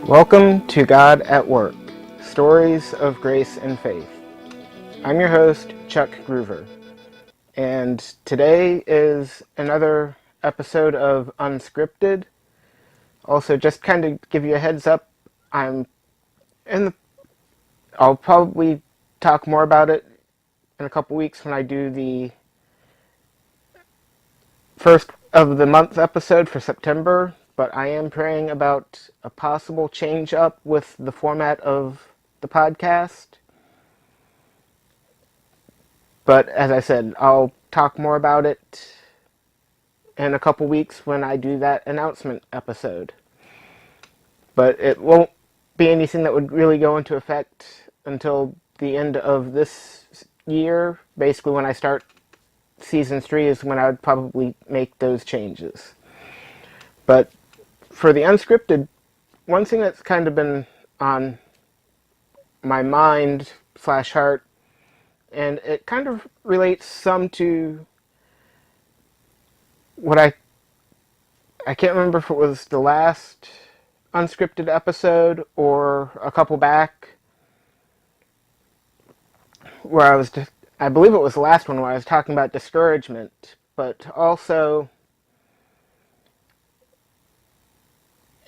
Welcome to God at Work, Stories of Grace and Faith. I'm your host, Chuck Groover, and today is another episode of Unscripted. Also, just kind of give you a heads up, I'm in the, I'll probably talk more about it in a couple weeks when I do the first of the month episode for September, but I am praying about a possible change up with the format of the podcast. But as I said, I'll talk more about it in a couple weeks when I do that announcement episode. But it won't be anything that would really go into effect until the end of this year. Basically, when I start season 3 is when I would probably make those changes. But for the unscripted, one thing that's kind of been on my mind slash heart, and it kind of relates some to what I can't remember if it was the last unscripted episode or a couple back where I believe it was the last one where I was talking about discouragement, but also,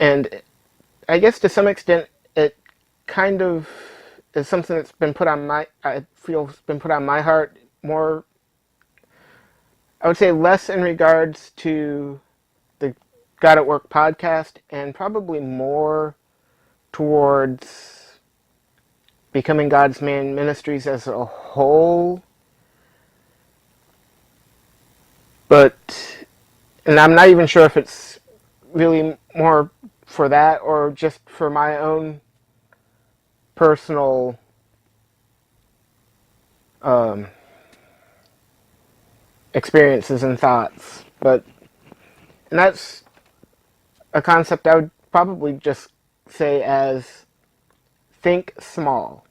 and I guess to some extent it kind of is something that's been put on I feel has been put on my heart more, I would say less in regards to the God at Work podcast and probably more towards Becoming God's Man Ministries as a whole. But, and I'm not even sure if it's really more for that or just for my own personal um, experiences and thoughts. But, and that's a concept I would probably just say as think small.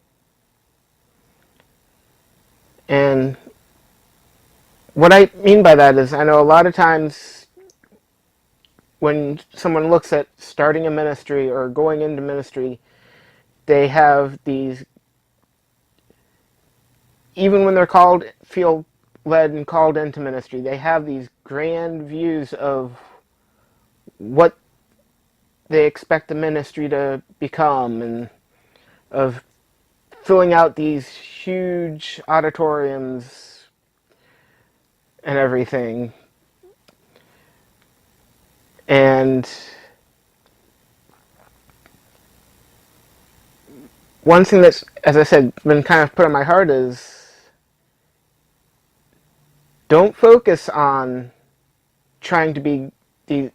And what I mean by that is I know a lot of times when someone looks at starting a ministry or going into ministry, they have these, even when they're called, feel led and called into ministry, they have these grand views of what they expect the ministry to become and of filling out these huge auditoriums and everything. And one thing that's, as I said, been kind of put on my heart is don't focus on trying to be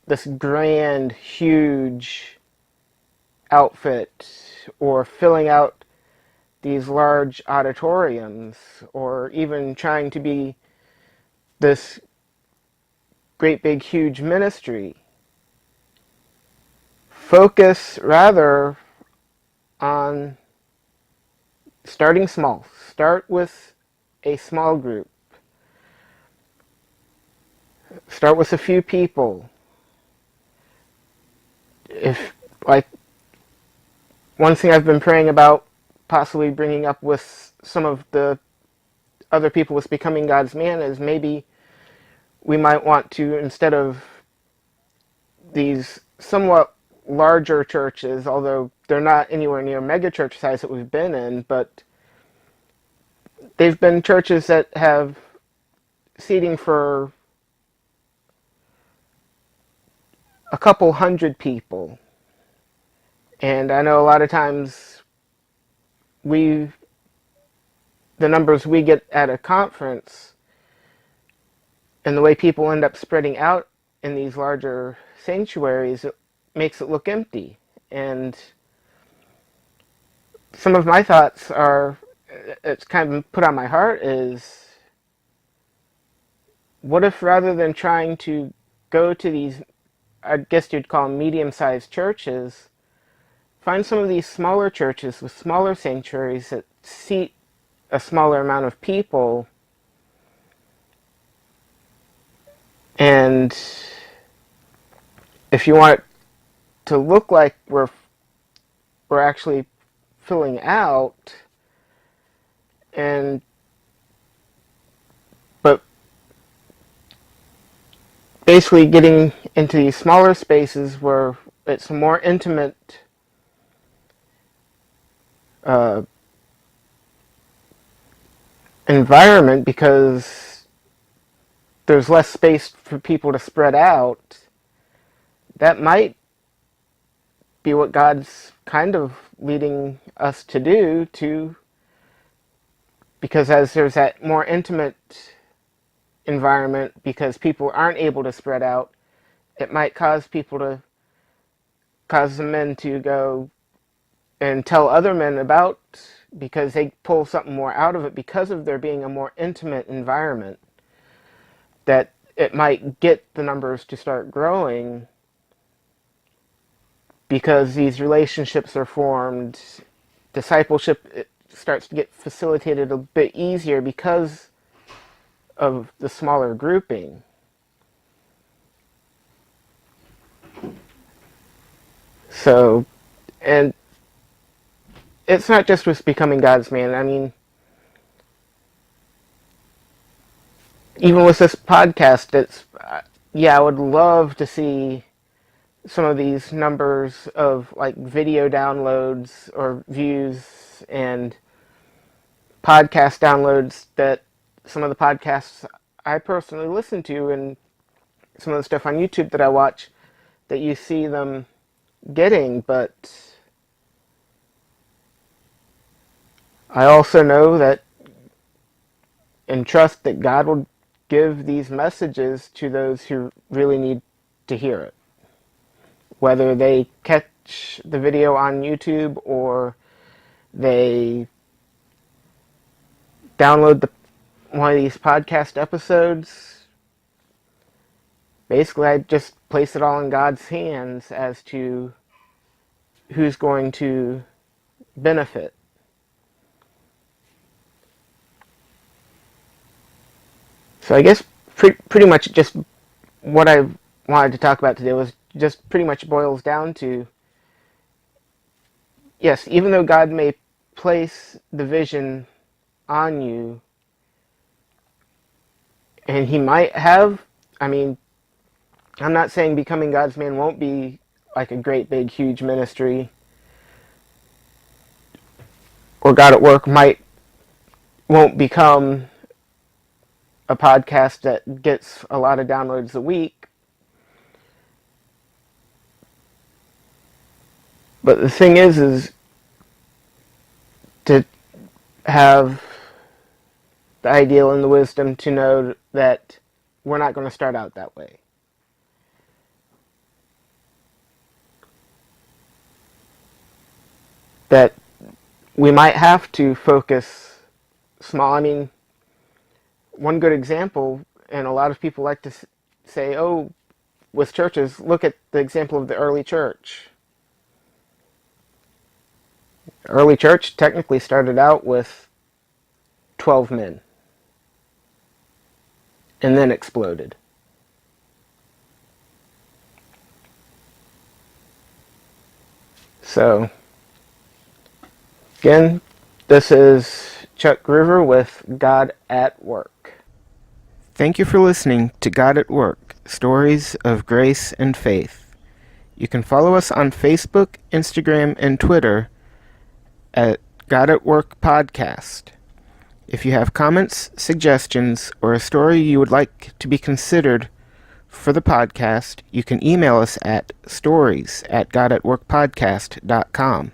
this grand, huge outfit or filling out these large auditoriums or even trying to be this great big huge ministry. Focus rather on starting small. Start with a small group. Start with a few people. If, like, one thing I've been praying about possibly bringing up with some of the other people with Becoming God's Man is maybe we might want to, instead of these somewhat larger churches, although they're not anywhere near mega church size that we've been in, but they've been churches that have seating for a couple hundred people. And I know a lot of times the numbers we get at a conference and the way people end up spreading out in these larger sanctuaries, it makes it look empty. And some of my thoughts are, it's kind of put on my heart, is what if rather than trying to go to these, I guess you'd call them medium-sized churches, find some of these smaller churches with smaller sanctuaries that seat a smaller amount of people, and if you want it to look like we're were actually filling out, and but basically getting into these smaller spaces where it's a more intimate uh, environment because there's less space for people to spread out. That might be what God's kind of leading us to do, to because as there's that more intimate environment, because people aren't able to spread out, it might cause the men to go and tell other men about, because they pull something more out of it because of there being a more intimate environment, that it might get the numbers to start growing because these relationships are formed. Discipleship starts to get facilitated a bit easier because of the smaller grouping. So, and it's not just with Becoming God's Man. I mean, even with this podcast, yeah, I would love to see some of these numbers of like video downloads or views and podcast downloads that some of the podcasts I personally listen to and some of the stuff on YouTube that I watch, that you see them getting. But I also know that and trust that God will give these messages to those who really need to hear it. Whether they catch the video on YouTube or they download one of these podcast episodes, basically I just place it all in God's hands as to who's going to benefit. So I guess pretty much just what I wanted to talk about today was just pretty much boils down to, yes, even though God may place the vision on you, and he might have, I mean, I'm not saying Becoming God's Man won't be like a great big huge ministry, or God at Work won't become a podcast that gets a lot of downloads a week. But the thing is to have the ideal and the wisdom to know that we're not going to start out that way. That we might have to focus small. I mean, one good example, and a lot of people like to say, oh, with churches, look at the example of the early church. The early church technically started out with 12 men and then exploded. So, again, this is Chuck Groover with God at Work. Thank you for listening to God at Work, Stories of Grace and Faith. You can follow us on Facebook, Instagram, and Twitter at God at Work Podcast. If you have comments, suggestions, or a story you would like to be considered for the podcast, you can email us at stories@godatworkpodcast.com.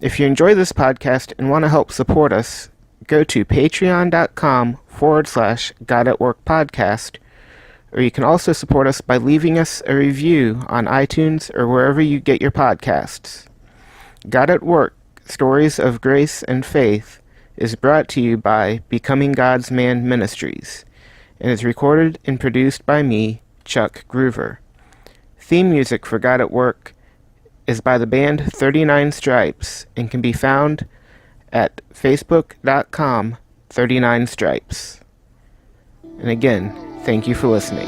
If you enjoy this podcast and want to help support us, go to patreon.com/GodAtWorkPodcast, or you can also support us by leaving us a review on iTunes or wherever you get your podcasts. God at Work, Stories of Grace and Faith is brought to you by Becoming God's Man Ministries and is recorded and produced by me, Chuck Groover. Theme music for God at Work is by the band 39 Stripes and can be found at facebook.com/39stripes. And again, thank you for listening.